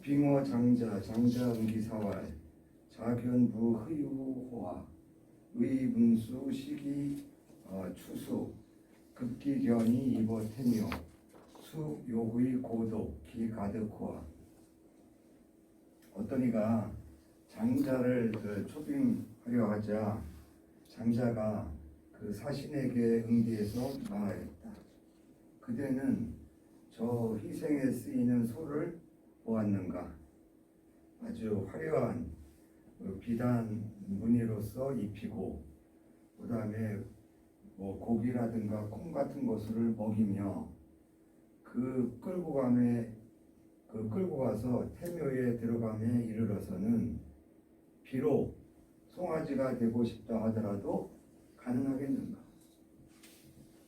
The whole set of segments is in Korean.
빙어 장자 장자음기사왈 자견부 흐유호화 의문수 시기 추수 급기견이 이버테며 수 요구의 고도 기가득호화. 어떤 이가 장자를 초빙하려 하자 장자가 그 사신에게 응대해서 말하였다. 그대는 저 희생에 쓰이는 소를 보았는가? 아주 화려한 비단 무늬로서 입히고 그 다음에 뭐 고기라든가 콩 같은 것을 먹이며 그 끌고 가서 태묘에 들어감에 이르러서는 비록 송아지가 되고 싶다 하더라도 가능하겠는가?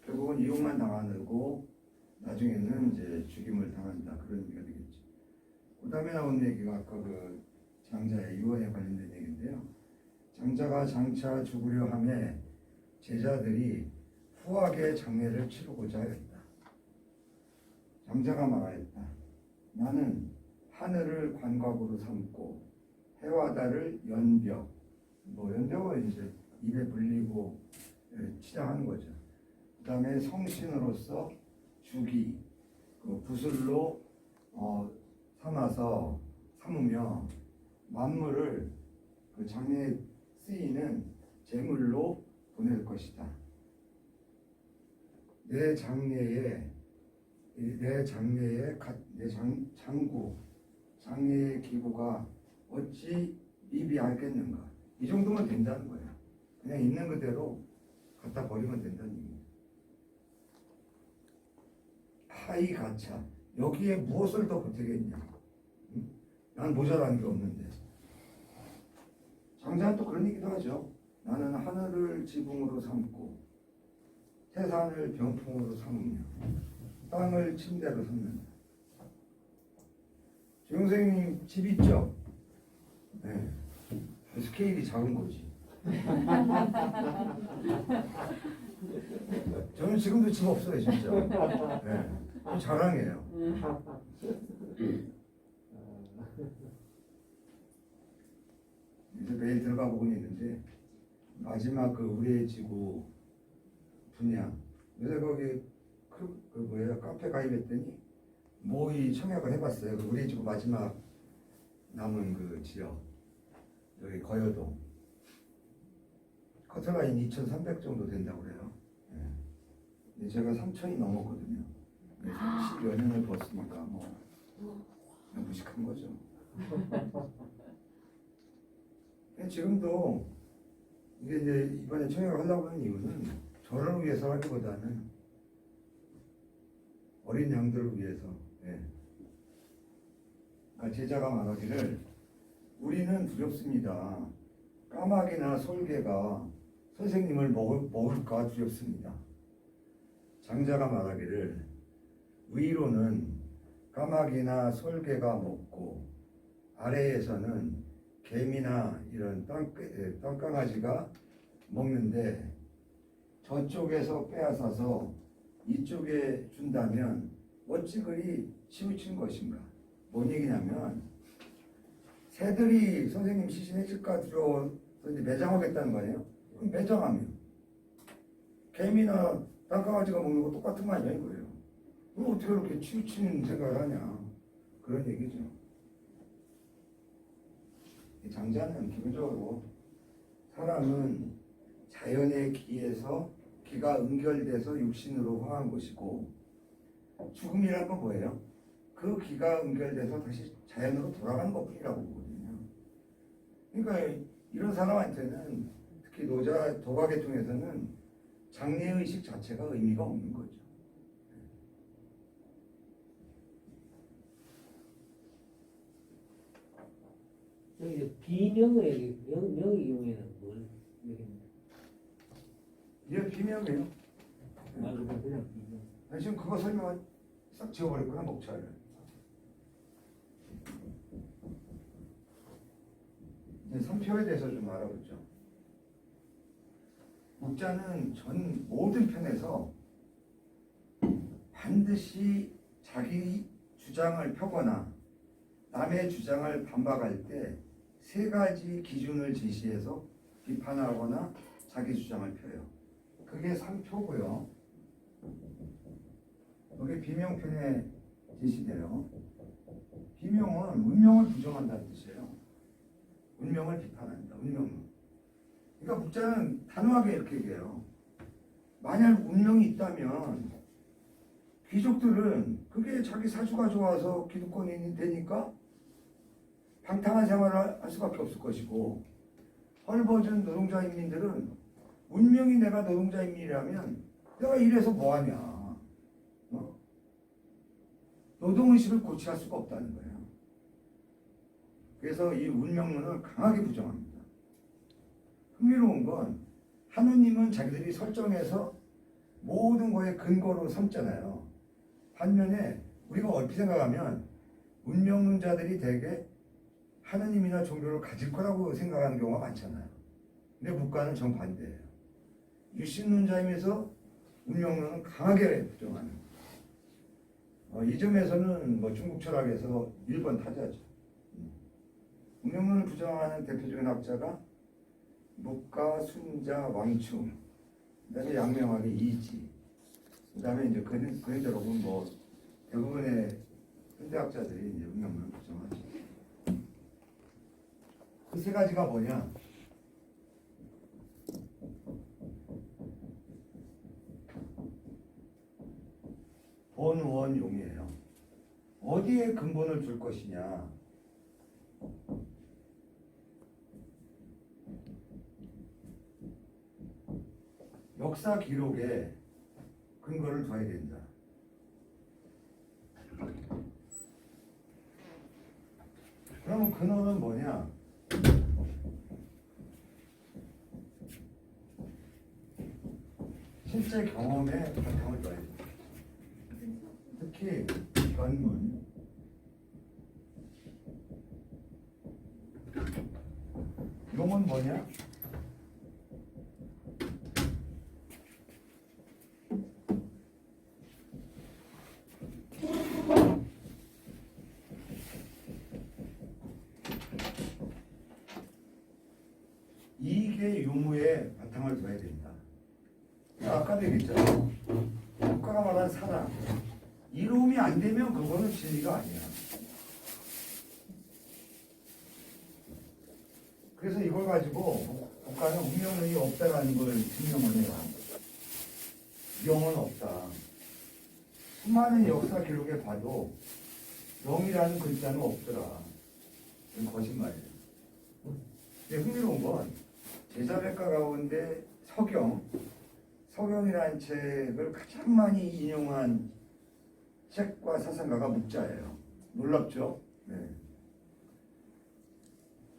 결국은 이용만 당하고 나중에는 이제 죽임을 당한다, 그런 얘기가 되겠죠. 그 다음에 나온 얘기가 아까 그 장자의 유언에 관련된 얘기인데요. 장자가 장차 죽으려 하매 제자들이 후하게 장례를 치르고자 하였다. 장자가 말하였다. 나는 하늘을 관곽으로 삼고 해와 달을 연벽, 연벽은 이제 입에 불리고 치장하는 거죠. 그 다음에 성신으로서 주기, 그 구슬로 삼으며 만물을 그 장래에 쓰이는 제물로 보낼 것이다. 내 장래의 기구가 어찌 미비하겠는가? 이 정도면 된다는 거예요. 그냥 있는 그대로 갖다 버리면 된다는 얘기예요. 하이 가차, 여기에 무엇을 더 보태겠냐? 응? 난 모자란 게 없는데. 장자는 또 그런 얘기도 하죠. 나는 하늘을 지붕으로 삼고 태산을 병풍으로 삼으며 땅을 침대로 삼는다. 조영생님 집 있죠? 네. 스케일이 작은 거지. 저는 지금도 집 없어요, 진짜. 네. 자랑이에요. 이제 매일 들어가 보고는 있는데 마지막 그 우리의 지구 분양. 요새 거기 카페 가입했더니 모의 청약을 해봤어요. 그 우리의 지구 마지막 남은 그 지역, 여기 거여동. 커터라인 2,300 정도 된다고 그래요. 네. 제가 3,000이 넘었거든요. 10여 년을 벌었으니까 무식한 거죠. 지금도 이게 이제 이번에 청약을 하려고 하는 이유는 저를 위해서 하기보다는 어린 양들을 위해서. 네. 그러니까 제자가 말하기를 우리는 두렵습니다. 까마귀나 솔개가 선생님을 먹을까 두렵습니다. 장자가 말하기를 위로는 까마귀나 솔개가 먹고 아래에서는 개미나 이런 땅강아지가 먹는데 저쪽에서 빼앗아서 이쪽에 준다면 어찌 그리 치우친 것인가? 뭔 얘기냐면 새들이 선생님 시신해질까 두려워서 이제 매장하겠다는 거 아니에요? 그럼 매장하면 개미나 땅강아지가 먹는 거 똑같은 거 아니야 이거예요. 그럼 어떻게 그렇게 치우친 생각을 하냐, 그런 얘기죠. 장자는 기본적으로 사람은 자연의 기에서 기가 응결돼서 육신으로 화한 것이고 죽음이란 건 뭐예요? 그 기가 응결돼서 다시 자연으로 돌아가는 것뿐이라고 보거든요. 그러니까 이런 사람한테는 특히 도가계통에서는 장래의식 자체가 의미가 없는 거죠. 여기 비명의 명의 경우에는 뭘 얘기합니까? 이게 비명이에요. 말 그대로 그냥 비명. 지금 그거 설명을 싹 지워버렸구나, 목차를. 이제 삼표에 대해서 좀 알아보죠. 목자는 전 모든 편에서 반드시 자기 주장을 펴거나 남의 주장을 반박할 때 세 가지 기준을 제시해서 비판하거나 자기 주장을 펴요. 그게 3표고요. 여기 비명편에 제시돼요. 비명은 운명을 부정한다는 뜻이에요. 운명을 비판한다. 운명. 그러니까 목자는 단호하게 이렇게 얘기해요. 만약 운명이 있다면 귀족들은 그게 자기 사주가 좋아서 기득권이 되니까 방탕한 생활을 할 수밖에 없을 것이고, 헐벗은 노동자인민들은 운명이 내가 노동자인민이라면 내가 이래서 뭐하냐, 노동의식을 고취할 수가 없다는 거예요. 그래서 이 운명론을 강하게 부정합니다. 흥미로운 건 하느님은 자기들이 설정해서 모든 거에 근거로 삼잖아요. 반면에 우리가 얼핏 생각하면 운명론자들이 대개 하느님이나 종교를 가질 거라고 생각하는 경우가 많잖아요. 근데 묵가는 정반대예요. 유신론자임에서 운명론은 강하게 부정하는 거예요. 이 점에서는 뭐 중국 철학에서 1번 타자죠. 운명론을 부정하는 대표적인 학자가 묵가, 순자, 왕충, 그다음에 양명하게 이지, 그다음에 이제 그런대로 보면 뭐 대부분의 현대학자들이 이제 운명론을 부정하죠. 그 세 가지가 뭐냐? 본원용이에요. 어디에 근본을 둘 것이냐? 역사 기록에 근거를 둬야 된다. 그러면 근원은 뭐냐? 실제 경험에 바탕을 둬야 된다. 특히 견문, 용은 뭐냐? 이익의 유무에 바탕을 둬야 된다. 아까도 얘기했잖아요. 국가가 말하는 사랑, 이로움이 안 되면 그거는 진리가 아니야. 그래서 이걸 가지고 국가는 운명론이 없다라는 걸 증명을 해요. 영은 없다. 수많은 역사 기록에 봐도 영이라는 글자는 없더라. 이건 거짓말이에요. 근데 흥미로운 건 제자백과 가운데 서경이라는 책을 가장 많이 인용한 책과 사상가가 묵자예요. 놀랍죠? 네.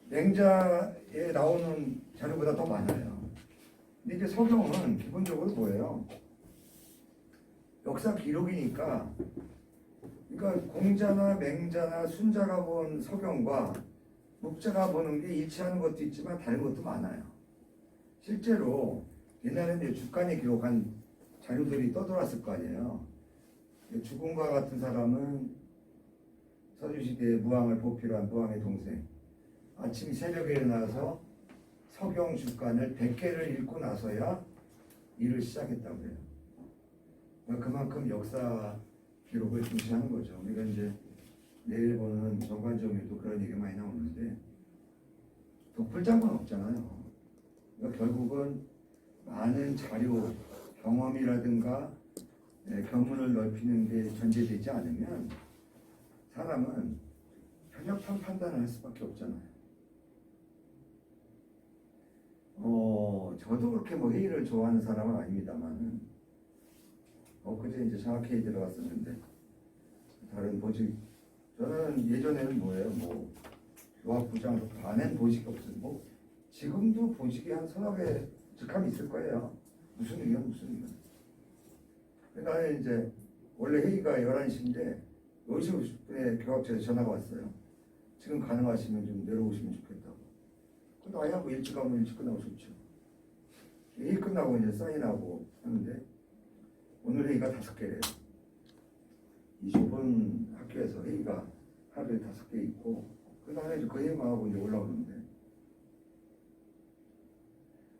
맹자에 나오는 자료보다 더 많아요. 근데 이제 서경은 기본적으로 뭐예요? 역사 기록이니까, 그러니까 공자나 맹자나 순자가 본 서경과 묵자가 보는 게 일치하는 것도 있지만 다른 것도 많아요. 실제로 옛날에 이제 주간에 기록한 자료들이 떠돌았을 거 아니에요. 주공과 같은 사람은 서주시대에 무왕을 보필한 무왕의 동생, 아침 새벽에 일어나서 서경 주간을 100개를 읽고 나서야 일을 시작했다고 해요. 그러니까 그만큼 역사 기록을 중시하는 거죠. 우리가 이제 내일 보는 정관정에도 그런 얘기 많이 나오는데 독불장군 없잖아요. 그러니까 결국은 많은 자료, 경험이라든가 견문을 넓히는 게 전제되지 않으면 사람은 편협한 판단을 할 수밖에 없잖아요. 저도 그렇게 뭐 회의를 좋아하는 사람은 아닙니다만은 그제 이제 장학회의 들어갔었는데 다른 보직, 저는 예전에는 뭐예요, 뭐 교학부장 반엔 보직이 없어요. 뭐 지금도 보직이 한 서너 개 직함이 있을 거예요. 무슨 의견. 나는 이제 원래 회의가 11시인데 10시 50분에 교학처에서 전화가 왔어요. 지금 가능하시면 좀 내려오시면 좋겠다고. 근데 아야 뭐 일찍 가면 일찍 끝나고 좋죠. 회의 끝나고 이제 사인하고 하는데 오늘 회의가 5개래요. 20분 학교에서 회의가 하루에 5개 있고 그 다음에 이제 거행하고 이제 올라오는데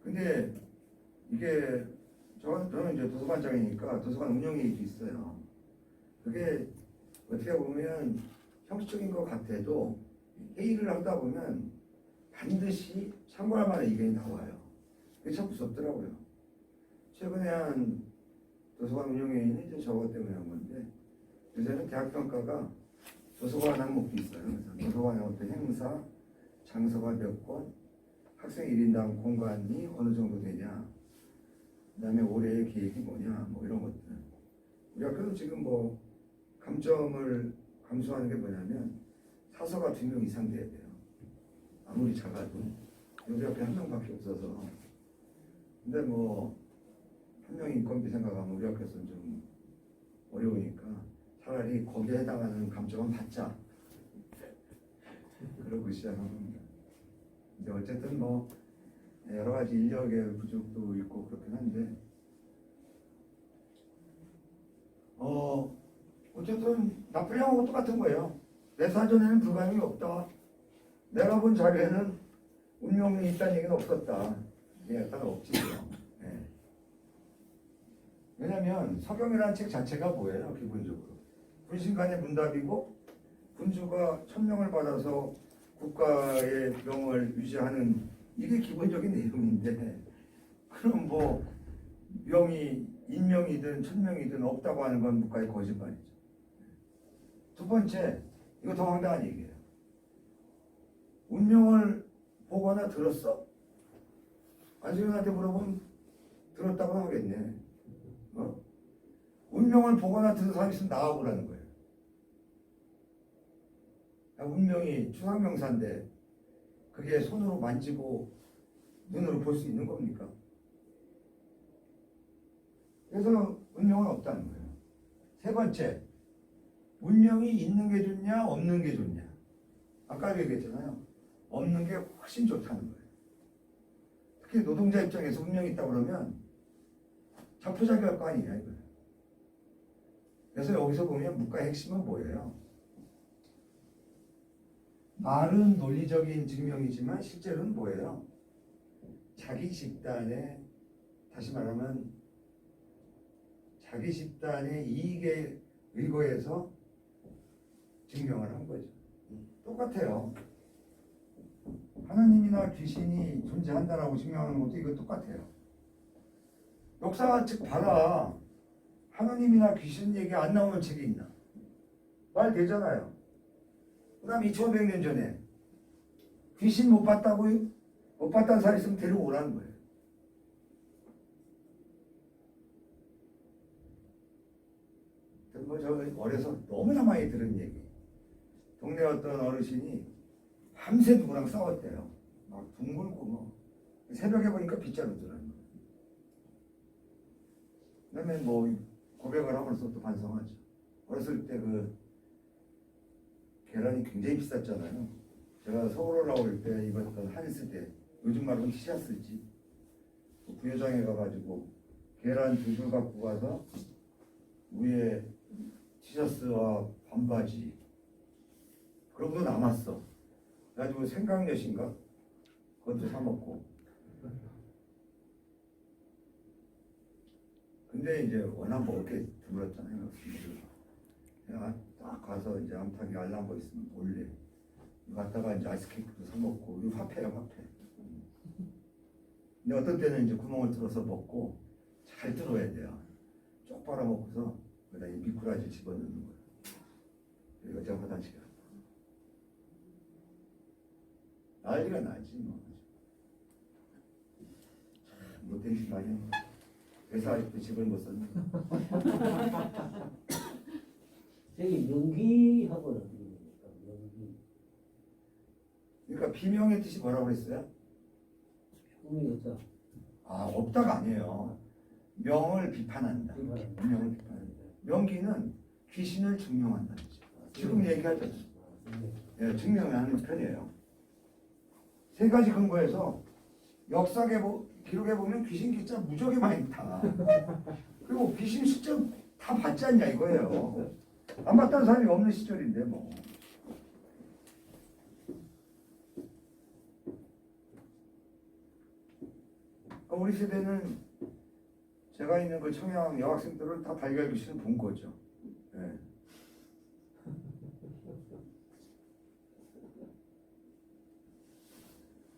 근데 이게 저는 이제 도서관장이니까 도서관 운영회의도 있어요. 그게 어떻게 보면 형식적인 것 같아도 회의를 하다 보면 반드시 참고할 만한 의견이 나와요. 그게 참 무섭더라고요. 최근에 한 도서관 운영회의는 이제 저것 때문에 한 건데 요새는 대학평가가 도서관 항목도 있어요. 그래서 도서관의 어떤 행사, 장소가 몇 권, 학생 1인당 공간이 어느 정도 되냐, 그 다음에 올해의 계획이 뭐냐, 뭐 이런 것들. 우리 학교도 지금 뭐 감점을 감수하는 게 뭐냐면 사서가 2명 이상 돼야 돼요. 아무리 작아도. 우리 앞에 1명밖에 없어서. 근데 뭐 한 명이 인건비 생각하면 우리 학교에서는 좀 어려우니까 차라리 거기에 해당하는 감점은 받자. 그러고 시작한 겁니다. 이제 어쨌든 뭐 여러 가지 인력의 부족도 있고 그렇긴 한데 어쨌든 나쁘냐고 똑같은 거예요. 내 사전에는 불가능이 없다. 내가 본 자료에는 운명이 있다는 얘기는 없었다. 예, 약간 없지요. 예. 왜냐면 서경이라는 책 자체가 뭐예요? 기본적으로 군신 간의 문답이고 군주가 천명을 받아서 국가의 명을 유지하는 이게 기본적인 내용인데 그럼 뭐 명이 인명이든 천명이든 없다고 하는 건 국가의 거짓말이죠. 두 번째, 이거 더 황당한 얘기예요. 운명을 보거나 들었어? 안수현한테 물어보면 들었다고 하겠네. 운명을 보거나 들은 사람이 있으면 나와보라는 거예요. 운명이 추상명사인데 그게 손으로 만지고 눈으로 볼 수 있는 겁니까? 그래서 운명은 없다는 거예요. 세 번째, 운명이 있는 게 좋냐 없는 게 좋냐. 아까도 얘기했잖아요. 없는 게 훨씬 좋다는 거예요. 특히 노동자 입장에서 운명이 있다고 그러면 자포자기할 거 아니냐 이거예요. 그래서 여기서 보면 묵가의 핵심은 뭐예요? 말은 논리적인 증명이지만 실제로는 뭐예요? 자기 집단의, 다시 말하면 자기 집단의 이익에 의거해서 증명을 한 거죠. 똑같아요. 하나님이나 귀신이 존재한다라고 증명하는 것도 이거 똑같아요. 역사 즉 봐라. 하나님이나 귀신 얘기 안 나오는 책이 있나? 말 되잖아요. 그 다음에 2500년 전에 귀신 못 봤다고요? 못 봤다는 사람이 있으면 데려오라는 거예요. 뭐 저 어려서 너무나 많이 들은 얘기. 동네 어떤 어르신이 밤새 누구랑 싸웠대요. 막 둥글고 뭐. 새벽에 보니까 빗자루더라는 거예요. 그 다음에 뭐 고백을 하면서 또 반성하죠. 어렸을 때 그 계란이 굉장히 비쌌잖아요. 제가 서울 올라올 때 입었던 한스대, 요즘 말로는 티셔츠지. 부여장에 가가지고 계란 2줄 갖고 가서 위에 티셔츠와 반바지 그러고도 남았어. 그래가지고 생강엿인가? 그것도 사 먹고. 근데 이제 워낙 먹을 게 드물었잖아요. 내가 딱 가서 이제 암탉이 알람 거 있으면 몰래 갔다가 이제 아이스케이크도 사 먹고. 이거 화폐야 화폐. 근데 어떤 때는 이제 구멍을 뚫어서 먹고 잘 뚫어야 돼요. 쪽 빨아먹고서 그다음에 미꾸라지 집어넣는 거예요. 그리고 제가 화장실에 갔다. 난리가 나지 뭐. 못된 짓 많이 한 거야. 그래서 아직도 집을 못 썼네. 저기 명기하고는 어떻게 됩니까? 명기. 그러니까 비명의 뜻이 뭐라고 그랬어요? 꿈이 없다. 아 없다가 아니에요. 명을 비판한다. 명을 비판한다. 명기는 귀신을 증명한다는 거죠. 지금 얘기하잖아요. 예, 증명하는 편이에요. 세 가지 근거에서 역사계 기록에 보면 귀신 기자 무지하게 많다. 그리고 귀신 실제 다 봤지 않냐 이거예요. 안 봤다는 사람이 없는 시절인데 뭐. 우리 세대는 제가 있는 그 청양 여학생들을 다 달걀 귀신을 본 거죠. 예.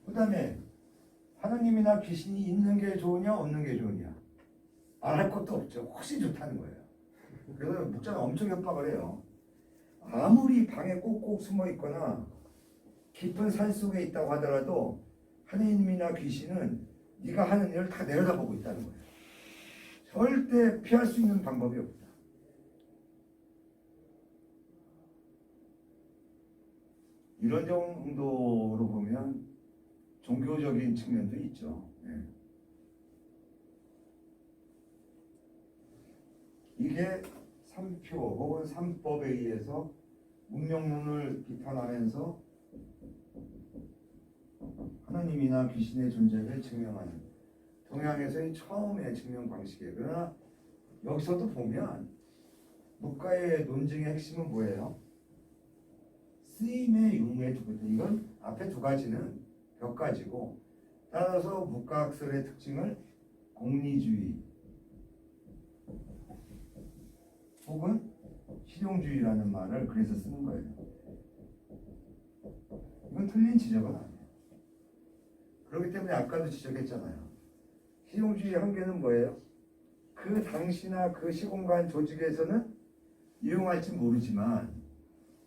그 다음에 하나님이나 귀신이 있는 게 좋으냐 없는 게 좋으냐 안 할 것도 없죠. 훨씬 좋다는 거예요. 그래서 목자는 엄청 협박을 해요. 아무리 방에 꼭꼭 숨어 있거나 깊은 산 속에 있다고 하더라도 하나님이나 귀신은 네가 하는 일을 다 내려다보고 있다는 거예요. 절대 피할 수 있는 방법이 없다. 이런 정도로 보면 종교적인 측면도 있죠. 예. 이게 삼표 혹은 삼법에 의해서 문명론을 비판하면서 하나님이나 귀신의 존재를 증명하는 동양에서의 처음의 증명 방식이에요. 그러나 여기서도 보면 묵가의 논증의 핵심은 뭐예요? 쓰임의 유무의 두 가지. 이건 앞에 두 가지는 몇 가지고 따라서 묵가학설의 특징을 공리주의 혹은 실용주의라는 말을 그래서 쓰는 거예요. 이건 틀린 지적은 아니에요. 그렇기 때문에 아까도 지적했잖아요. 실용주의 한계는 뭐예요? 그 당시나 그 시공간 조직에서는 이용할지 모르지만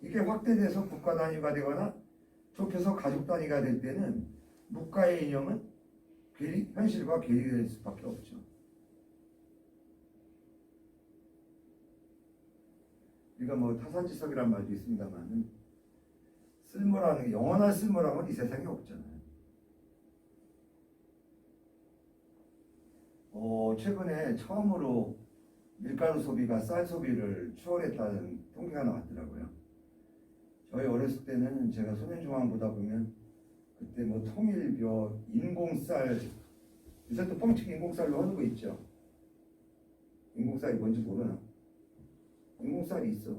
이게 확대돼서 국가 단위가 되거나 좁혀서 가족 단위가 될 때는 묵가의 이념은 현실과 괴리될 수밖에 없죠. 우리가 뭐 타산지석이란 말도 있습니다만 쓸모라는 영원한 쓸모라는 건 이 세상에 없잖아요. 최근에 처음으로 밀가루 소비가 쌀 소비를 추월했다는 통계가 나왔더라고요. 저희 어렸을 때는 제가 소년중앙 보다 보면 그때 뭐 통일벼, 인공쌀, 요새 또 뻥치기 인공쌀로 하는 거 있죠. 인공쌀이 뭔지 모르나? 인공쌀이 있어.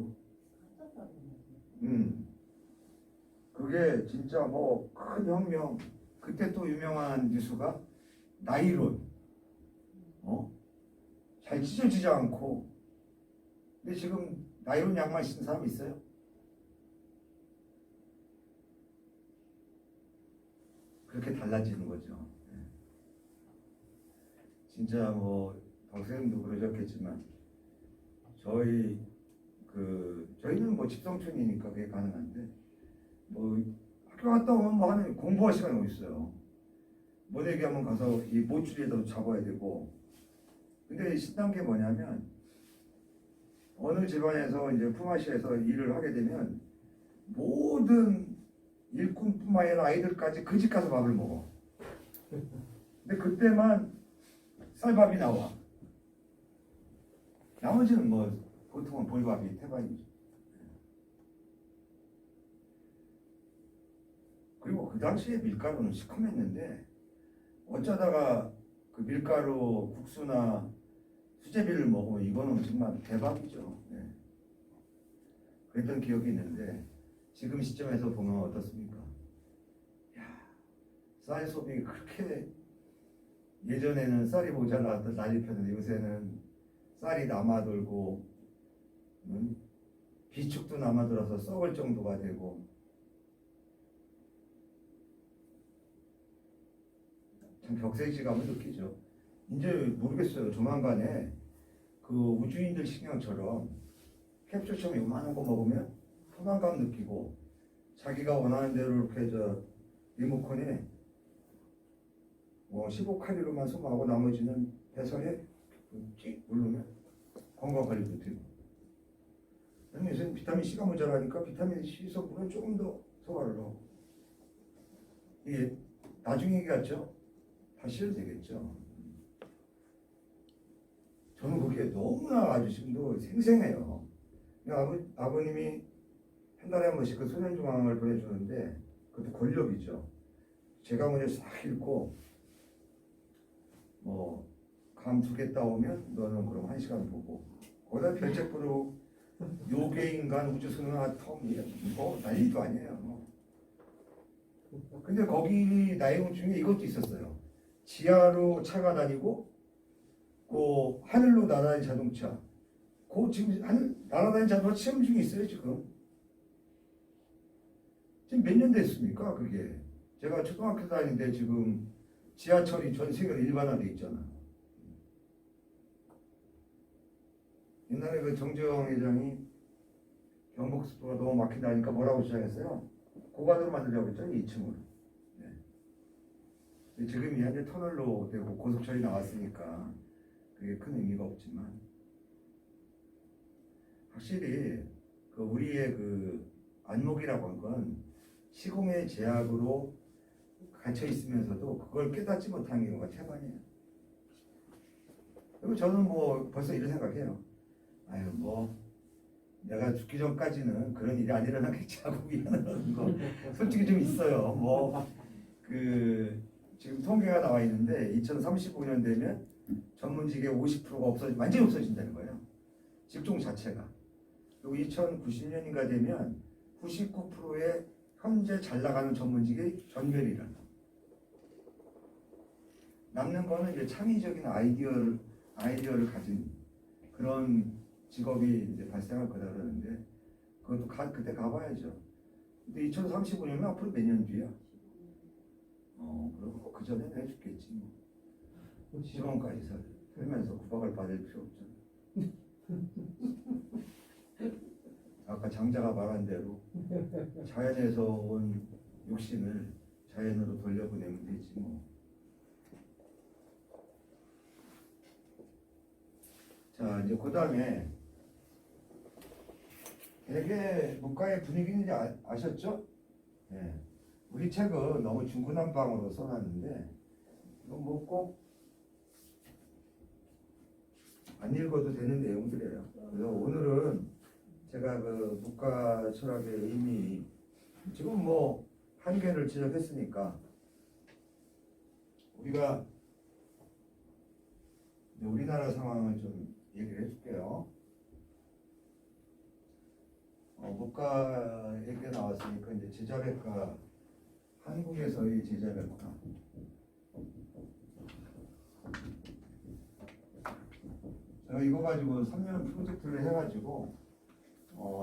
그게 진짜 뭐 큰 혁명. 그때 또 유명한 뉴스가 나이론. 잘 찢어지지 않고. 근데 지금 나이론 양말 신는 사람 있어요? 그렇게 달라지는 거죠. 진짜 뭐 박사님도 그러셨겠지만 저희는 뭐 집성촌이니까 그게 가능한데 뭐 학교 갔다 오면 뭐 하는 공부할 시간이 어디 있어요. 모내기 한번 가서 이 모줄에도 잡아야 되고. 근데 신난 게 뭐냐면 어느 집안에서 이제 품앗이에서 일을 하게 되면 모든 일꾼뿐만 아니라 아이들까지 그 집 가서 밥을 먹어. 근데 그때만 쌀밥이 나와. 나머지는 뭐 보통은 보리밥이 태반이죠. 그리고 그 당시에 밀가루는 시커맸는데 어쩌다가 그 밀가루 국수나 수제비를 먹으면 이거는 정말 대박이죠. 네. 그랬던 기억이 있는데 지금 시점에서 보면 어떻습니까? 쌀 소비 그렇게 예전에는 쌀이 모자라서 난리 폈는데 요새는 쌀이 남아돌고 비축도 남아돌아서 썩을 정도가 되고 참 격세지감을 느끼죠. 이제 모르겠어요. 조만간에 그 우주인들 식량처럼 캡슐처럼 요만한 거 먹으면 포만감 느끼고 자기가 원하는 대로 이렇게 리모컨에 15칼로리로만 소모하고 나머지는 배설에 찍 누르면 건강관리도 되고. 요새는 비타민C가 모자라니까 비타민C 성분은 조금 더 소화를 하고. 이게 나중 얘기 같죠? 다시 해도 되겠죠. 저는 그게 너무나 아주 지금도 생생해요. 아버님이 한 달에 한 번씩 그 소년중앙을 보내주는데 그것도 권력이죠. 제가 먼저 싹 읽고 뭐 감 2개 따오면 너는 그럼 1시간 보고 거기다 별책부로 요괴인간 우주선은 아톰 뭐 난리도 아니에요. 근데 거기 내용 중에 이것도 있었어요. 지하로 차가 다니고 그 하늘로 날아다니는 자동차 그 지금 날아다니는 자동차 시험 중에 있어요 지금. 지금 몇 년 됐습니까 그게. 제가 초등학교 다니는데 지금 지하철이 전 세계로 일반화돼 있잖아. 옛날에 그 정재영 회장이 경복스도가 너무 막힌다니까 뭐라고 시작했어요? 고가도로 만들려고 했잖아요 2층으로. 네. 지금이 현재 터널로 되고 고속철이 나왔으니까 그게 큰 의미가 없지만 확실히 그 우리의 그 안목이라고 한 건 시공의 제약으로 갇혀 있으면서도 그걸 깨닫지 못한 경우가 태반이에요. 그리고 저는 뭐 벌써 이런 생각해요. 아유 뭐 내가 죽기 전까지는 그런 일이 안 일어나겠지 하고 미안하는 거 솔직히 좀 있어요. 뭐 그 지금 통계가 나와 있는데 2035년 되면 전문직의 50%가 완전히 없어진다는 거예요. 직종 자체가. 그리고 2090년인가 되면 99%의 현재 잘 나가는 전문직이 전멸이 일어나. 남는 거는 이제 창의적인 아이디어를 가진 그런 직업이 이제 발생할 거다 그러는데 그것도 그때 가봐야죠. 근데 2035년이면 앞으로 몇 년 뒤야? 그럼 그 전에 내 죽겠지 뭐. 시험까지 살면서 구박을 받을 필요 없잖아. 아까 장자가 말한 대로 자연에서 온 육신을 자연으로 돌려보내면 되지 뭐. 자 이제 그 다음에 되게 문과의 분위기인지 아셨죠? 네. 우리 책은 너무 중구난방으로 써놨는데 이건 뭐 꼭 안 읽어도 되는 내용들이에요. 그래서 오늘은 제가 그 문과 철학의 의미 지금 뭐 한계를 지적했으니까 우리가 우리나라 상황을 좀 얘기를 해줄게요. 문과 얘기가 나왔으니까 이제 제자백과 한국에서의 제자백과 제가 이거 가지고 3년 프로젝트를 해가지고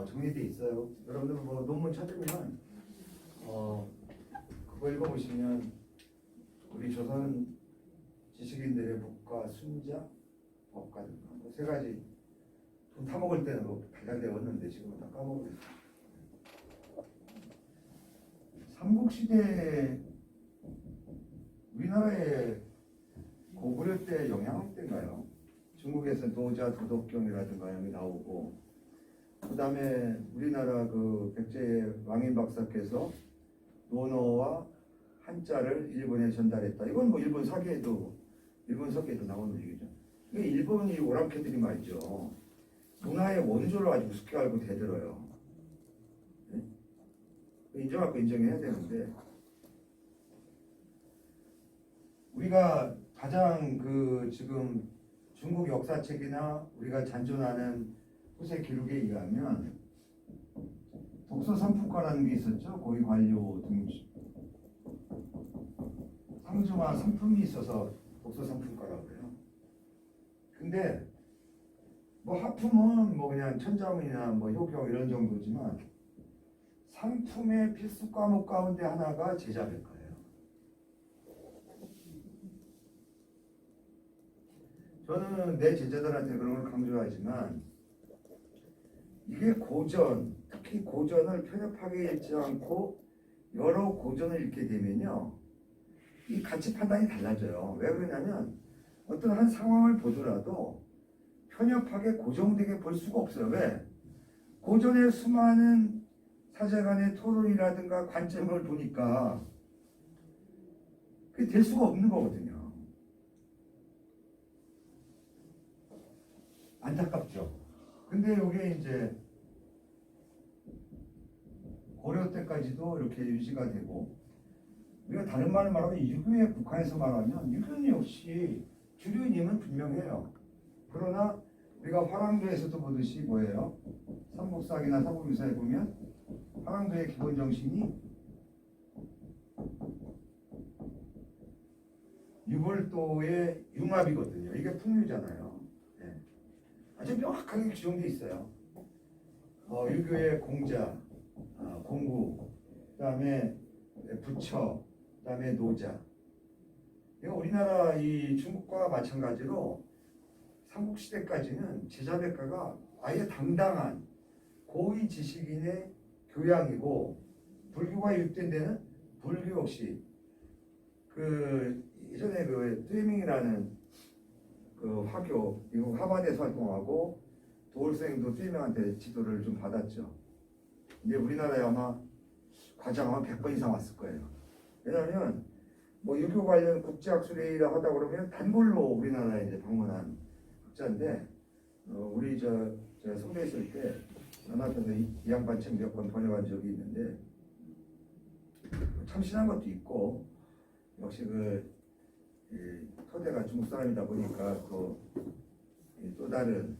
정리돼 있어요. 여러분들 뭐 논문 찾으면 그거 읽어보시면 우리 조선 지식인들의 문과 순자 법가든가 뭐 세 가지 돈 타먹을 때는 뭐 달달 배웠는데 지금은 다 까먹었어요. 삼국시대 우리나라의 고구려 때 영향할 때인가요? 중국에서 노자 도덕경이라든가 여기 나오고 그 다음에 우리나라 그 백제 왕인 박사께서 논어와 한자를 일본에 전달했다. 이건 뭐 일본 서기에도 나오는 얘기죠. 이게 일본이 오랑캐들이 말이죠. 문화의 원조를 아주 우습게 알고 대들어요. 네? 인정할 거 인정해야 되는데 우리가 가장 그 지금 중국 역사책이나 우리가 잔존하는 후세 기록에 의하면 독서 상품과라는 게 있었죠. 고위 관료 등 상중하 상품이 있어서 독서 상품과라고 해요. 근데 뭐 하품은 뭐 그냥 천자문이나 뭐 효경 이런 정도지만 상품의 필수 과목 가운데 하나가 제자백과예요. 저는 내 제자들한테 그런 걸 강조하지만 이게 고전, 특히 고전을 편협하게 읽지 않고 여러 고전을 읽게 되면요 이 가치 판단이 달라져요. 왜 그러냐면 어떤 한 상황을 보더라도 편협하게 고정되게 볼 수가 없어요. 왜? 고전의 수많은 사제간의 토론이라든가 관점을 보니까 그게 될 수가 없는 거거든요. 안타깝죠. 근데 이게 이제 고려 때까지도 이렇게 유지가 되고 우리가 다른 말을 말하면 유교에 국한해서 말하면 유교는 역시 주류님은 분명해요. 그러나 우리가 화랑도에서도 보듯이 뭐예요? 삼국사기나 삼국유사에 보면 화랑도의 기본 정신이 유불 고밀도의 융합이거든요. 이게 풍류잖아요. 예. 아주 명확하게 규정돼 있어요. 유교의 공자, 공구, 그다음에 부처, 그다음에 노자. 이거 우리나라 이 중국과 마찬가지로 삼국시대까지는 제자백가가 아예 당당한 고위 지식인의 교양이고, 불교가 유입된 데는 불교 역시 그 예전에 그 뚜에밍이라는 그 화교 미국 하버드에서 활동하고 도울생도 뚜에밍한테 지도를 좀 받았죠. 근데 우리나라에 아마 과장 아마 100번 이상 왔을 거예요. 왜냐하면 뭐 유교 관련 국제학술회의라 하다 그러면 단골로 우리나라에 이제 방문한 학자인데, 우리 저 선배 있을 때 연합에서 이 양반 책 몇 권 번역한 적이 있는데, 참신한 것도 있고, 역시 토대가 중국 사람이다 보니까 또 다른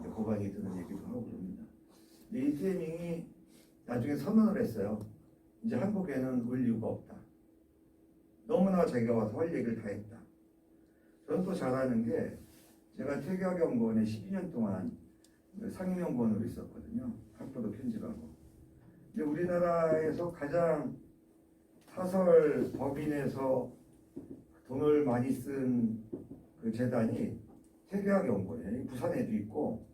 이제 고반이 드는 얘기도 하고 그럽니다. 이 테이밍이 나중에 선언을 했어요. 이제 한국에는 올 이유가 없다. 너무나 자기가 와서 할 얘기를 다 했다. 저는 또 잘하는 게, 제가 퇴계학연구원에 12년 동안 상임연구원으로 있었거든요. 학부도 편집하고. 근데 우리나라에서 가장 사설 법인에서 돈을 많이 쓴 그 재단이 퇴계학연구원이에요. 부산에도 있고,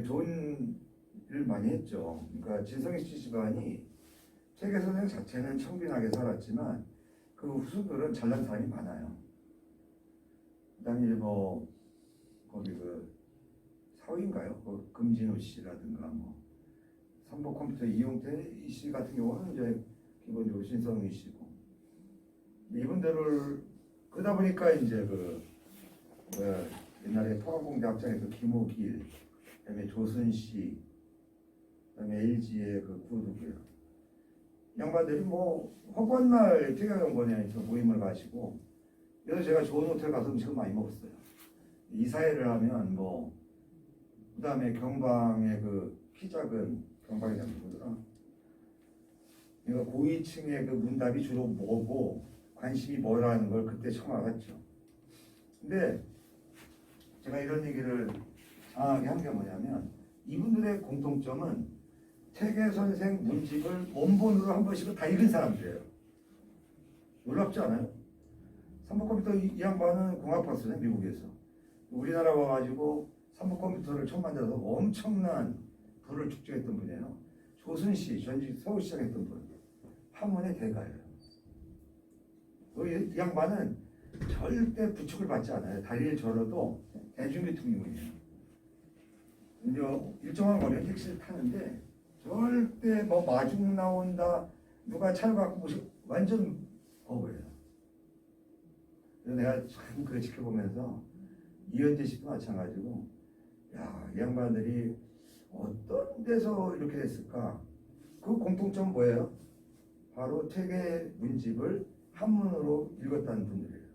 좋은 일을 많이 했죠. 그러니까 진성희 씨 집안이 퇴계 선생 자체는 청빈하게 살았지만 그 후손들은 잘난 사람이 많아요. 그다음에 뭐 거기 그 사위인가요? 그 금진호 씨라든가 뭐 삼보컴퓨터 이용태 씨 같은 경우는 이제 기본적으로 신성희 씨고, 이분들을 그러다 보니까 이제 옛날에 포항공대 학장에서 김호길, 그다음에 조순 씨, 그다음에 LG의 구두고요. 양반들이 뭐 허건날 퇴계연구원에서 모임을 가시고, 그래서 제가 좋은 호텔 가서 음식을 많이 먹었어요. 이사회를 하면 뭐 그다음에 경방의 그 키 작은 경방이라는 거더라. 이거 고위층의 그 문답이 주로 뭐고 관심이 뭐라는 걸 그때 처음 알았죠. 근데 제가 이런 얘기를 장하게 한 게 뭐냐면, 이분들의 공통점은 퇴계 선생 문집을 원본으로 한 번씩은 다 읽은 사람들이에요. 놀랍지 않아요? 삼보컴퓨터 이 양반은 공학박사네, 미국에서. 우리나라 와가지고 삼보컴퓨터를 처음 만들어서 엄청난 부를 축적했던 분이에요. 조순 씨, 전직 서울시장 했던 분. 한문의 대가예요. 이 양반은 절대 부축을 받지 않아요. 다리를 절어도 대중교통이문이에요. 이제 일정한 거리는 택시를 타는데 절대 뭐 마중 나온다, 누가 차를 갖고 모시, 완전 거부해요. 그래서 내가 참 그걸 지켜보면서 이현재 씨도 마찬가지고, 야, 이 양반들이 어떤 데서 이렇게 됐을까? 그 공통점 뭐예요? 바로 퇴계 문집을 한문으로 읽었다는 분들이에요.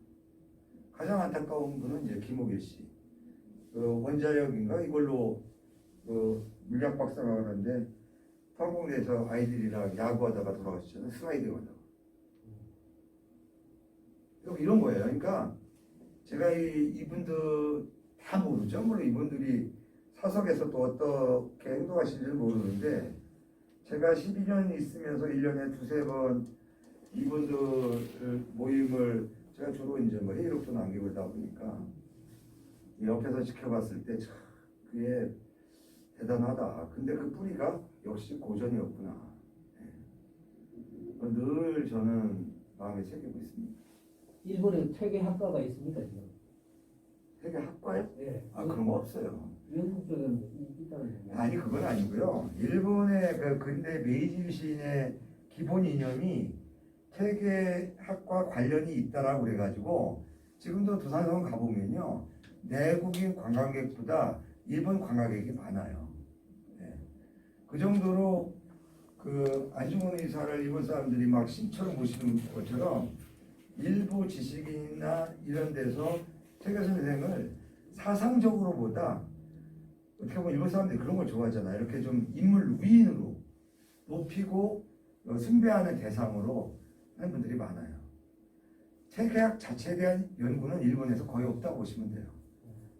가장 안타까운 분은 이제 김호길 씨. 원자력인가 이걸로 물리학 박사가 그러는데 포항공대에서 아이들이랑 야구하다가 돌아가셨잖아요. 슬라이딩 하다가. 이런 거예요. 그러니까 제가 이분들 다 모르죠. 물론 이분들이 사석에서 또 어떻게 행동하시는지 모르는데, 제가 12년 있으면서 1년에 두세 번 이분들 모임을 제가 주로 이제 뭐 회의록도 남기고 있다 보니까 옆에서 지켜봤을 때 참 그게 대단하다. 근데 그 뿌리가 역시 고전이었구나. 늘 저는 마음에 새기고 있습니다. 일본에 퇴계 학과가 있습니까 지금? 퇴계 학과요? 네. 그런 거 없어요. 영국 쪽에는 있다는 얘기예요. 아니 그건 아니고요. 일본의 그 근대 메이지 시인의 기본 이념이 퇴계학과 관련이 있다라고 그래가지고, 지금도 도산서원 가보면요, 내국인 관광객보다 일본 관광객이 많아요. 네. 그 정도로 그 안중근 의사를 일본 사람들이 막 신처럼 모시는 것처럼 일부 지식인이나 이런 데서 퇴계 선생을 사상적으로보다, 어떻게 보면 일본 사람들이 그런 걸 좋아하잖아요. 이렇게 좀 인물 위인으로 높이고 숭배하는 대상으로 하는 분들이 많아요. 태계학 자체에 대한 연구는 일본에서 거의 없다고 보시면 돼요.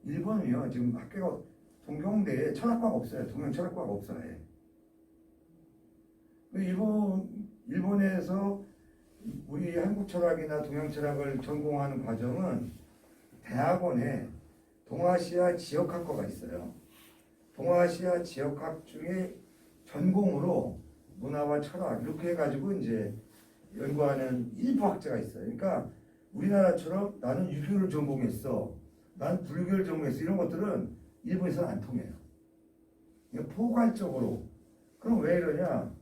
일본은요 지금 학교가 동경대에 철학과가 없어요. 동양 철학과가 없어요. 일본에서 우리 한국 철학이나 동양 철학을 전공하는 과정은 대학원에 동아시아 지역학과가 있어요. 동아시아 지역학 중에 전공으로 문화와 철학 이렇게 해가지고 이제 연구하는 일부 학자가 있어요. 그러니까 우리나라처럼 나는 유교를 전공했어, 난 불교를 전공했어 이런 것들은 일본에서는 안 통해요. 그러니까 포괄적으로. 그럼 왜 이러냐?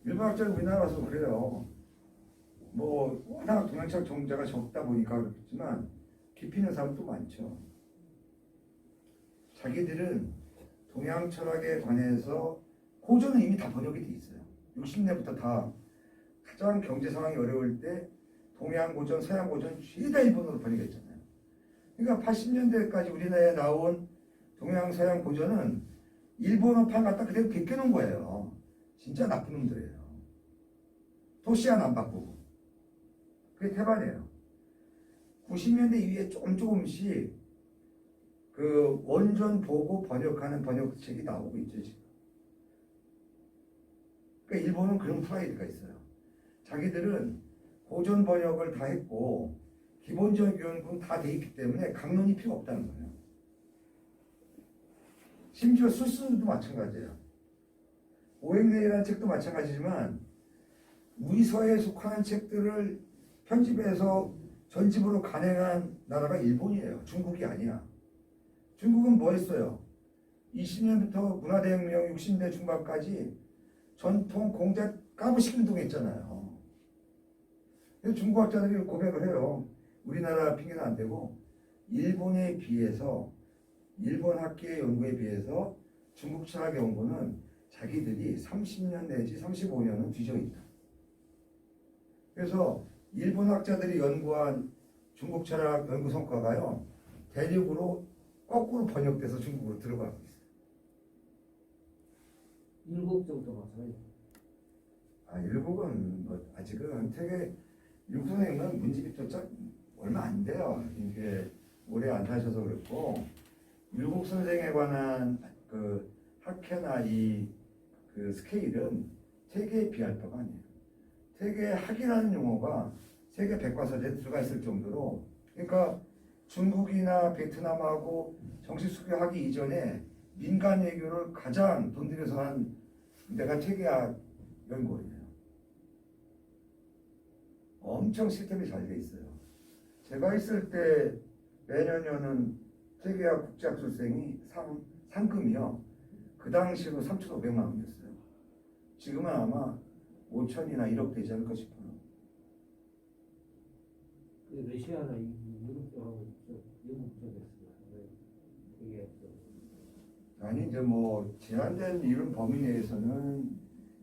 일본 학자는 우리나라 와서 그래요. 뭐 워낙 동양철 전공자가 적다 보니까 그렇겠지만 깊이 있는 사람도 많죠. 자기들은 동양 철학에 관해서 고전은 이미 다 번역이 돼 있어요. 60년부터 다 가장 경제 상황이 어려울 때 동양 고전, 서양 고전 죄다 일본어로 번역했잖아요. 그러니까 80년대까지 우리나라에 나온 동양 서양 고전은 일본어판 갖다 그대로 베껴놓은 거예요. 진짜 나쁜 놈들이에요. 토시 하나 안 바꾸고. 그게 태반이에요. 90년대 이후에 조금씩 그 원전 보고 번역하는 번역책이 나오고 있죠 지금. 그러니까 일본은 그런 프라이드가 있어요. 자기들은 고전 번역을 다 했고 기본적 연구는 다 돼 있기 때문에 강론이 필요 없다는 거예요. 심지어 술수도 마찬가지예요. 오행내라는 책도 마찬가지지만 우리 서해에 속하는 책들을 편집해서 전집으로 간행한 나라가 일본이에요. 중국이 아니야. 중국은 뭐 했어요? 20년부터 문화대혁명 60대 중반까지 전통 공자 까부시기 운동했잖아요. 그래서 중국 학자들이 고백을 해요. 우리나라 핑계는 안 되고 일본에 비해서 일본 학계의 연구에 비해서 중국 철학 연구는 자기들이 30년 내지 35년은 뒤져 있다. 그래서 일본 학자들이 연구한 중국 철학 연구 성과가요 대륙으로 거꾸로 번역돼서 중국으로 들어가고 있어요. 일곱 정도 마찬가지. 일국은 뭐 아직은 되게 일국 선생님은 문집이 또 얼마 안 돼요. 이게 오래 안 사셔서 그렇고 일국 선생에 관한 그 학회나 이 그 스케일은 세계에 비할 바가 아니에요. 세계 학이라는 용어가 세계 백과사전에 들어가 있을 정도로 그러니까 중국이나 베트남하고 정식 수교하기 이전에 민간 외교를 가장 돈 들여서 한 데가 퇴계학 연구원이에요. 엄청 시스템이 잘 돼 있어요. 제가 있을 때 매년에는 퇴계학 국제학술생이 상금이요. 그 당시로 3,500만 원이었어요. 지금은 아마 5천이나 1억 되지 않을까 싶어요. 그 러시아나 유럽 쪽하고 영국 쪽이었어요. 되게 아니 이제 뭐 제한된 이런 범위 내에서는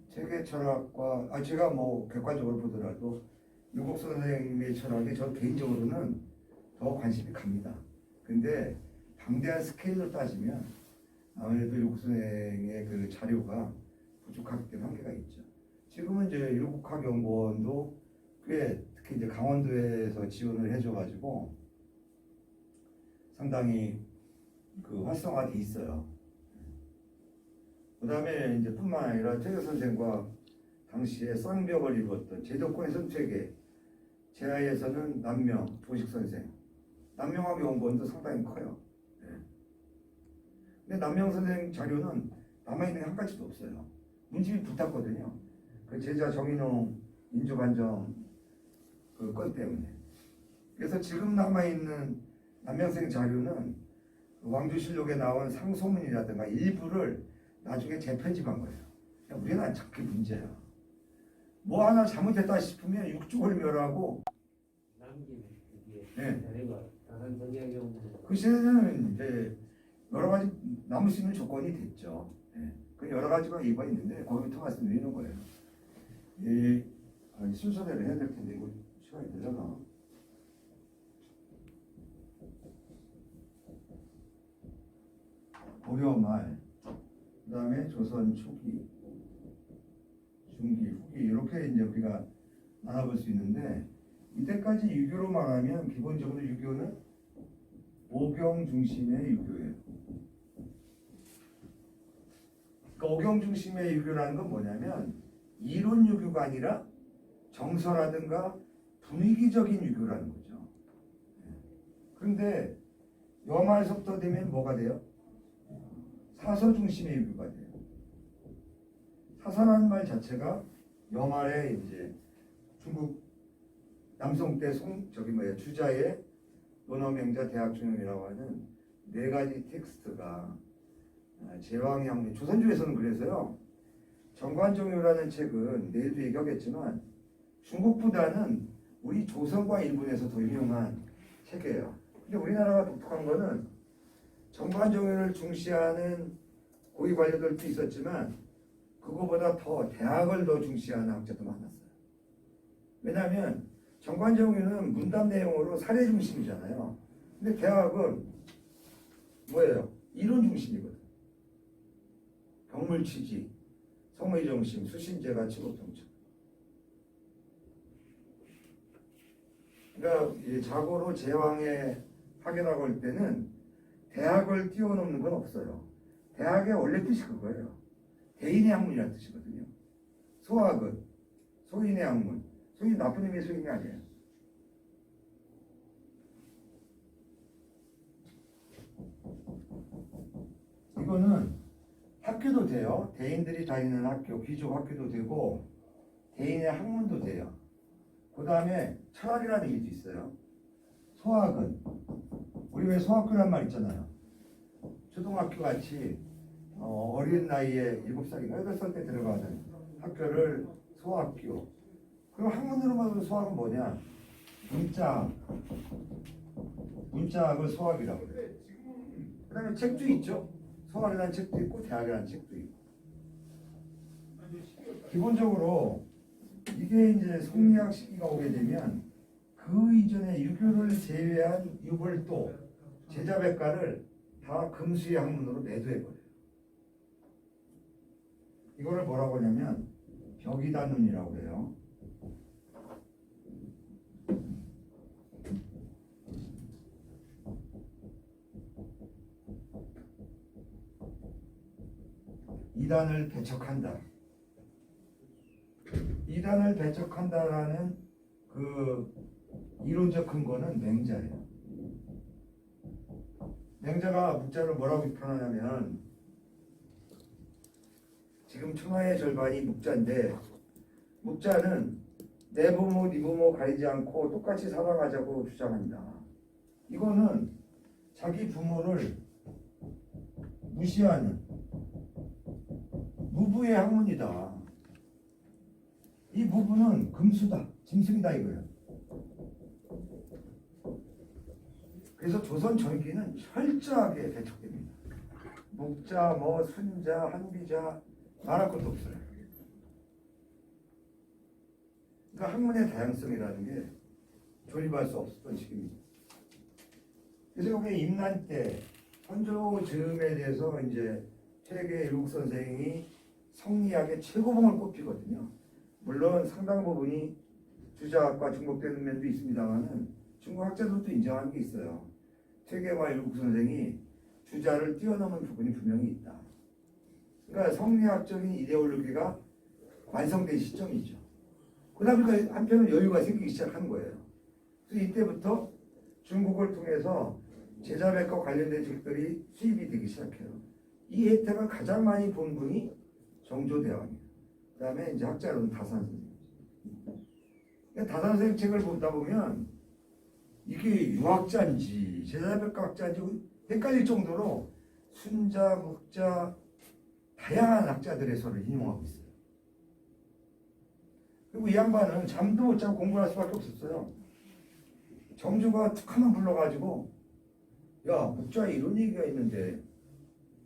세계 철학과 제가 뭐 객관적으로 보더라도 유국 선생님의 철학이 저 개인적으로는 더 관심이 갑니다. 근데 방대한 스케일로 따지면 아무래도 유국 선생의 그 자료가 부족하기 때문에 한계가 있죠. 지금은 이제 일국학연구원도 꽤 특히 이제 강원도에서 지원을 해줘가지고 상당히 그 활성화돼 있어요. 그 다음에 이제 뿐만 아니라 퇴계 선생과 당시에 쌍벽을 이루었던 제도권의 선택에 제하에서는 남명, 조식 선생, 남명학 연구원도 상당히 커요. 네. 근데 남명 선생 자료는 남아있는 게 한 가지도 없어요. 문집이 붙었거든요. 그 제자 정인홍 인조반정 그 건 때문에. 그래서 지금 남아있는 남명생 자료는 왕조실록에 나온 상소문이라든가 일부를 나중에 재편집한 거예요. 우리나라는 참 그게 문제야. 뭐 하나 잘못했다 싶으면 육족을 멸하고 남김에 그게 네. 자료가 다른 정약용 그 시대는 이제 여러 가지 남을 수 있는 조건이 됐죠. 네. 그 여러 가지가 이유가 있는데 거기부터 말씀드리는 거예요. 이 순서대로 해야 될 텐데 이거 시간이 되려나? 고려 말, 그 다음에 조선 초기, 중기, 후기 이렇게 이제 우리가 나눠볼 수 있는데 이때까지 유교로 말하면 기본적으로 유교는 오경 중심의 유교예요. 그러니까 오경 중심의 유교라는 건 뭐냐면 이론 유교가 아니라 정서라든가 분위기적인 유교라는 거죠. 그런데 여말서부터 되면 뭐가 돼요? 사서 중심의 유교가 돼요. 사서라는 말 자체가 여말에 이제 중국 남송 때 주자의 논어맹자 대학중용이라고 하는 네 가지 텍스트가 제왕향 조선주에서는 그래서요. 정관종요라는 책은 내일도 얘기하겠지만 중국보다는 우리 조선과 일본에서 더 유명한 책이에요. 근데 우리나라가 독특한 거는 정관종요를 중시하는 고위 관료들도 있었지만 그거보다 더 대학을 더 중시하는 학자도 많았어요. 왜냐하면 정관종요는 문답 내용으로 사례 중심이잖아요. 근데 대학은 뭐예요? 이론 중심이거든. 경물취지, 성의정심, 수신제가 칠곡정책. 그러니까 자고로 제왕에 학연하고 할 때는 대학을 뛰어넘는 건 없어요. 대학의 원래 뜻이 그거예요. 대인의 학문이라는 뜻이거든요. 소학은 소인의 학문. 소인 나쁜 의미의 소인이 아니에요. 이거는 학교도 돼요. 대인들이 다니는 학교, 귀족 학교도 되고 대인의 학문도 돼요. 그 다음에 철학이라는 얘기도 있어요. 소학은 우리 왜 소학교란 말 있잖아요. 초등학교 같이 어린 나이에 7살인가 8살 때 들어가는 학교를 소학교. 그럼 학문으로만 보면 소학은 뭐냐? 문자학을 소학이라고 그래요. 그 다음에 책도 있죠. 소학이라는 책도 있고 대학이라는 책도 있고. 기본적으로 이게 이제 성리학 시기가 오게 되면 그 이전에 유교를 제외한 유벌도 제자백과를 다 금수의 학문으로 매도해버려요. 이거를 뭐라고 하냐면 벽이단론이라고 해요. 이단을 배척한다. 이단을 배척한다라는 그 이론적 근거는 맹자예요. 맹자가 묵자를 뭐라고 비판하냐면 지금 천하의 절반이 묵자인데 묵자는 내 부모, 네 부모 가리지 않고 똑같이 살아가자고 주장한다. 이거는 자기 부모를 무시하는 무부의 학문이다. 이 무부는 금수다, 짐승이다 이거예요. 그래서 조선 전기는 철저하게 배척됩니다. 묵자, 순자, 한비자 말할 것도 없어요. 그러니까 학문의 다양성이라는 게 조립할 수 없었던 시기입니다. 그래서 여기 임난 때 선조 즈음에 대해서 이제 퇴계 일국 선생이 성리학의 최고봉을 꼽히거든요. 물론 상당 부분이 주자학과 중복되는 면도 있습니다만은 중국 학자들도 인정하는 게 있어요. 퇴계와 일국 선생이 주자를 뛰어넘은 부분이 분명히 있다. 그러니까 성리학적인 이데올로기가 완성된 시점이죠. 그러다 보니까 한편은 여유가 생기기 시작한 거예요. 그래서 이때부터 중국을 통해서 제자백과 관련된 책들이 수입이 되기 시작해요. 이 혜택을 가장 많이 본 분이 정조대왕이에요. 그 다음에 이제 학자로는 다산 선생님. 그러니까 다산 선생님 책을 보다 보면 이게 유학자인지 제자백과 학자인지 헷갈릴 정도로 순자, 묵자 다양한 학자들의 서를 인용하고 있어요. 그리고 이 양반은 잠도 못 자고 공부할 수밖에 없었어요. 정조가 툭 한번 불러가지고 야 묵자에 이런 얘기가 있는데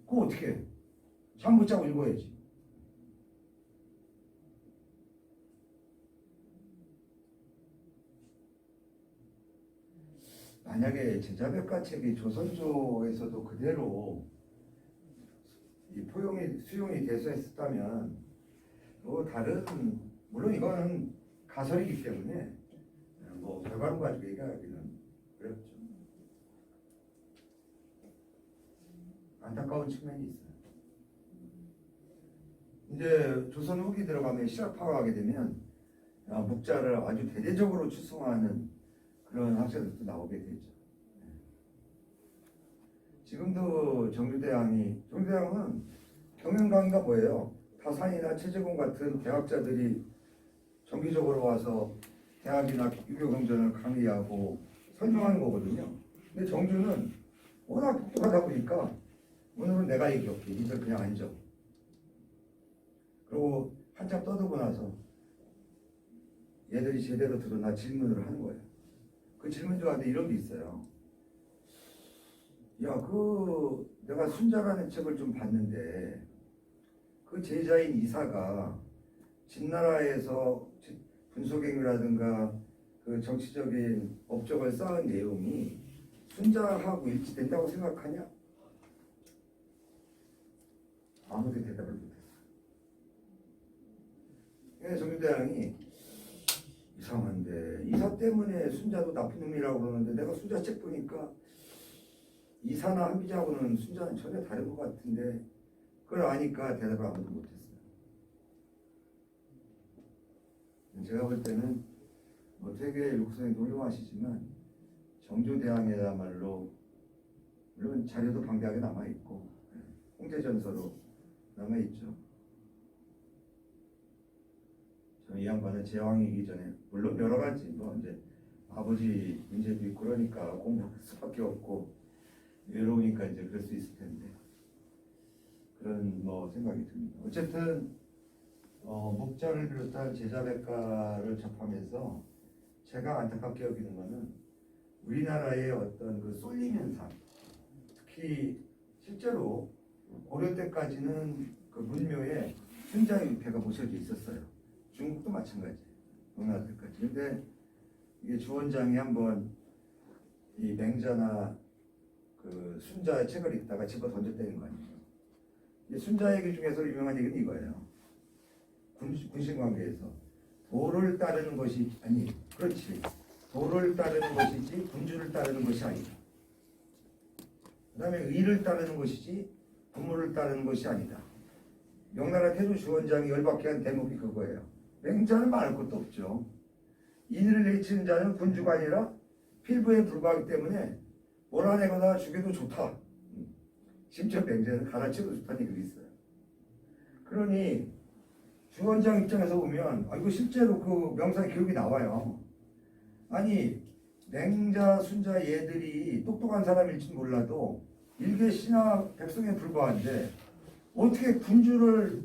그거 어떻게 해? 잠 못 자고 읽어야지. 만약에 제자백과 책이 조선조에서도 그대로 이 수용이 돼서 했었다면 다른 물론 이거는 가설이기 때문에 뭐 결과론 가지고 얘기하기는 어렵죠. 안타까운 측면이 있어요. 이제 조선 후기 들어가면 실학 파악하게 되면 묵자를 아주 대대적으로 추승하는 그런 학자들도 나오게 되죠. 지금도 정주대왕은 경연 강의가 뭐예요? 다산이나 최재공 같은 대학자들이 정기적으로 와서 대학이나 유교경전을 강의하고 설명하는 거거든요. 근데 정주는 워낙 독특하다 보니까 오늘은 내가 얘기할게. 니들 그냥 앉아. 그리고 한참 떠들고 나서 얘들이 제대로 들으나 질문을 하는 거예요. 그 질문 중에 이런 게 있어요. 야, 내가 순자라는 책을 좀 봤는데 그 제자인 이사가 진나라에서 분소경이라든가 그 정치적인 업적을 쌓은 내용이 순자하고 일치된다고 생각하냐? 아무도 대답을 못했어요. 그래서 정주대왕이 이상한데 이사 때문에 순자도 나쁜 놈이라고 그러는데 내가 순자 책 보니까 이사나 한비자하고는 순자는 전혀 다른 것 같은데 그걸 아니까 대답을 아무도 못했어요. 제가 볼 때는 되게 육성이 훌륭하시지만 정주대왕이야말로 물론 자료도 방대하게 남아있고 홍제전서로 남아있죠. 저는 이 양반은 제왕이기 전에 물론 여러 가지 이제 아버지 문제도 있고 그러니까 공부할 수밖에 없고 외로우니까 이제 그럴 수 있을 텐데 그런 생각이 듭니다. 어쨌든 묵자를 비롯한 제자백과를 접하면서 제가 안타깝게 여기는 것은 우리나라의 어떤 그 쏠림 현상, 특히 실제로 고려 때까지는 그 문묘에 순자의 위패가 모셔져 있었어요. 중국도 마찬가지, 동나라들까지. 근데 이게 주원장이 한번 이 맹자나 그 순자의 책을 읽다가 집어 던졌다는 거 아니에요. 이 순자 얘기 중에서 유명한 얘기는 이거예요. 군신 관계에서 도를 따르는 것이 아니, 그렇지. 도를 따르는 것이지 군주를 따르는 것이 아니다. 그 다음에 의를 따르는 것이지 부모를 따르는 것이 아니다. 명나라 태조 주원장이 열받게 한 대목이 그거예요. 맹자는 말할 것도 없죠. 인을 내치는 자는 군주가 아니라 필부에 불과하기 때문에 몰아내거나 죽여도 좋다. 심지어 맹자는 가르쳐도 좋다는 얘기도 있어요. 그러니 주원장 입장에서 보면 이거 실제로 그 명사의 기록이 나와요. 아니 맹자, 순자 얘들이 똑똑한 사람일지 몰라도 일개 신하 백성에 불과한데 어떻게 군주를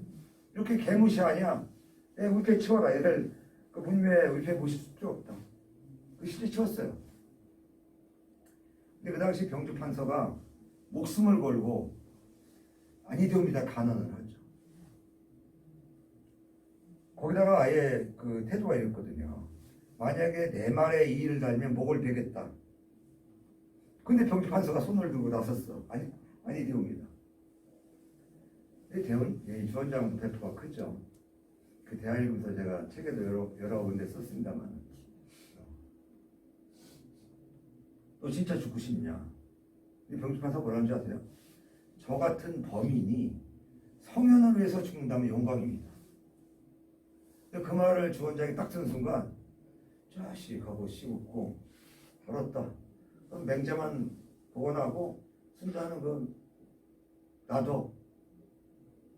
이렇게 개무시하냐? 위패 치워라. 얘를 그 문묘에 위패 모실 필요 없다. 그 실제 치웠어요. 근데 그 당시 병주 판서가 목숨을 걸고 아니되옵니다 간언을 하죠. 거기다가 아예 그 태도가 이랬거든요. 만약에 내 말에 이의를 달면 목을 베겠다. 근데 병주 판서가 손을 들고 나섰어. 아니되옵니다. 주원장은 배포가 크죠. 그 대하일부터 제가 책에도 여러 군데 썼습니다만 너 진짜 죽고 싶냐? 병주 판사 뭐라는 줄 아세요? 저 같은 범인이 성현을 위해서 죽는다면 영광입니다. 근데 그 말을 주원장이 딱 듣는 순간 자식 하고 씹고 알았다. 그럼 맹자만 복원하고 순자는 그 놔둬.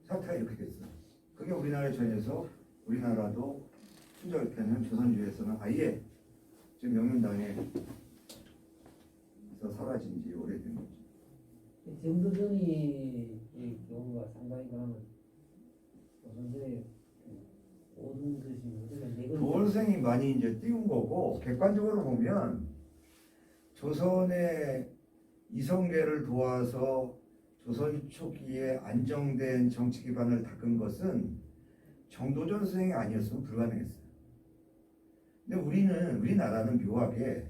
사태가 이렇게 됐어요. 그게 우리나라에 전해서 우리나라도 순자위패는 조선주에서는 아예 지금 명륜당에서 사라진 지 오래된 거죠. 정도전이 이 경우가 상당히 그러면 조선시대 모든 것이 도원생이 많이 이제 띄운 거고 객관적으로 보면 조선의 이성계를 도와서 조선 초기에 안정된 정치 기반을 닦은 것은 정도전 선생이 아니었으면 불가능했어요. 근데 우리나라는 묘하게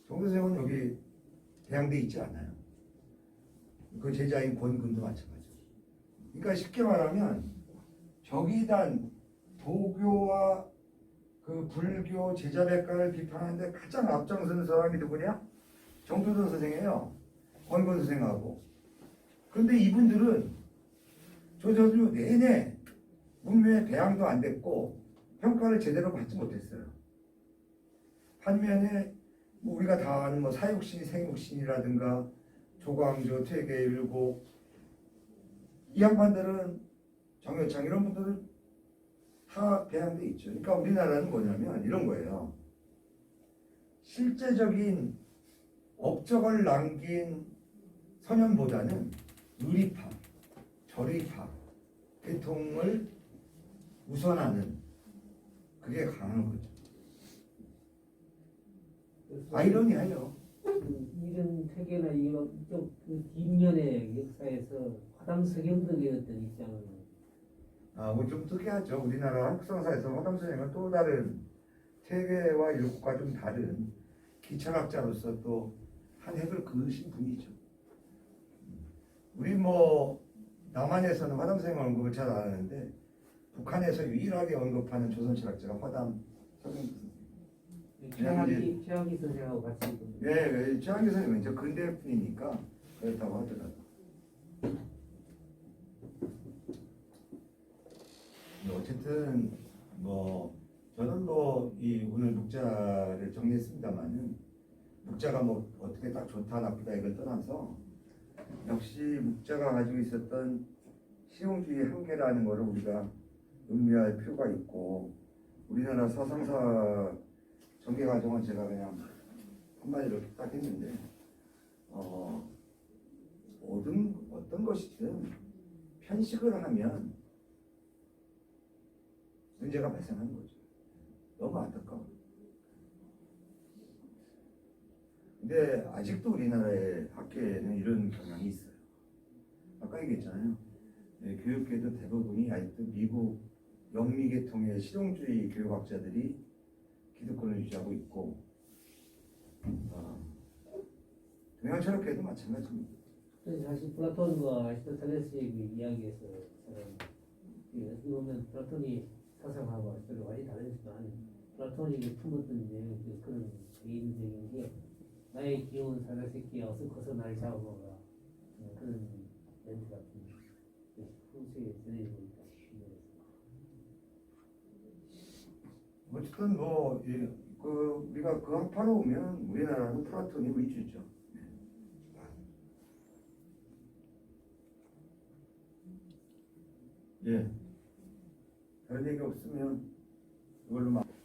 정도전은 여기 대항돼 있지 않아요. 그 제자인 권근도 마찬가지고. 그러니까 쉽게 말하면 적이단 도교와 그 불교 제자백과를 비판하는데 가장 앞장서는 사람이 누구냐? 정도전 선생이에요. 권건 선생하고. 그런데 이분들은 조선조 내내 문명의 배양도 안 됐고 평가를 제대로 받지 못했어요. 반면에 뭐 우리가 다 아는 뭐 사육신, 생육신이라든가 조광조, 퇴계일고 이 양반들은 정여창 이런 분들은 다 배양돼 있죠. 그러니까 우리나라는 뭐냐면 이런 거예요. 실제적인 업적을 남긴 선현보다는 의리파, 절의파, 계통을 우선하는 그게 강한 거죠. 아이러니해요. 이런 퇴계나 이쪽 그 뒷면의 역사에서 화담 석영덕의 어떤 입장은 좀 특이하죠. 우리나라 학성사에서 화담 선생은 또 다른 세계와 일국과 좀 다른 기철학자로서 또 한 획을 그으신 분이죠. 우리 뭐 남한에서는 화담 선생 언급을 잘 안 하는데 북한에서 유일하게 언급하는 조선철학자가 화담 석영덕 선생. 최학이 선생하고 같이 있거든요. 네, 최한기 선생님은 이제 근대분이니까 그렇다고 하더라도. 어쨌든 뭐 저는 뭐 이 오늘 묵자를 정리했습니다만은 묵자가 뭐 어떻게 딱 좋다 나쁘다 이걸 떠나서 역시 묵자가 가지고 있었던 실용주의 한계라는 것을 우리가 음미할 필요가 있고 우리나라 서상사 전개 과정은 제가 그냥 한마디로 딱 했는데 어떤 것이든 편식을 하면 문제가 발생하는 거죠. 너무 안타까워. 근데 아직도 우리나라의 학계에는 이런 경향이 있어요. 아까 얘기했잖아요. 네, 교육계도 대부분이 아직도 미국 영미계통의 실용주의 교육학자들이 기득권을 유지하고 있고 동양 철학계도 마찬가지입니다. 사실 플라톤과 아리스토텔레스의 그 이야기에서 어떻게 보면 플라톤이 사상하고 아리스토텔레스가 완전히 다르지만 플라톤이 품었던 그런 개인적인 게 나의 귀여운 사자새끼야 어서 커서 날 잡아먹어라 그런 멘트 같은 후세에 전해지고 있다. 어쨌든 뭐 우리가 그 학파로 오면 우리나라는 플라톤이 위주죠. 예. 별 얘기 없으면 이걸로 막.